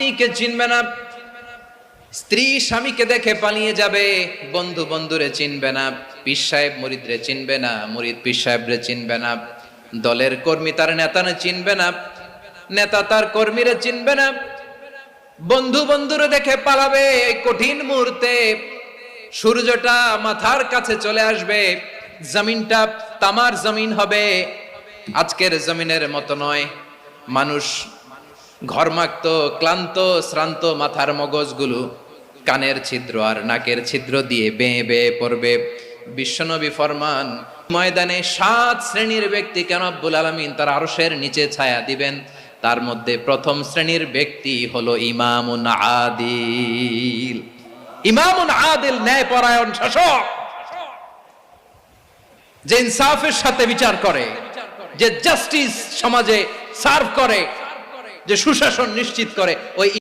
স্বামীকে চিনবে না, স্ত্রী স্বামীকে দেখে পালিয়ে যাবে, বন্ধু বন্ধুরে চিনবে না, পীর সাহেব মুরিদরে চিনবে না, মুরিদ পীর সাহেবরে চিনবে না, দলের কর্মী তার নেতারে চিনবে না, নেতা তার কর্মীরে চিনবে না, বন্ধু বন্ধুরে দেখে পালাবে। এই কঠিন মুহূর্তে সূর্যটা মাথার কাছে চলে আসবে, জমিনটা তামার জমিন হবে, আজকের জমিনের মতো নয়। মানুষ ঘর্মাক্ত, ক্লান্ত, শ্রান্ত মাথার মগজগুলো কানের ছিদ্র আর নাকের ছিদ্র দিয়ে বেয়ে বেয়ে পড়বে। বিশ্বনবী ফরমান, ময়দানে 7 শ্রেণীর ব্যক্তিকে রব্বুল আলামিন তার আরশের নিচে ছায়া দিবেন। তার মধ্যে প্রথম শ্রেণীর ব্যক্তি হলো ইমামুন আদিল। ইমামুন আদিল, ন্যায়পরায়ণ শাসক, যে ইনসাফের সাথে বিচার করে, যে জাস্টিস সমাজে সার্ভ করে, যে সুশাসন নিশ্চিত করে, ওই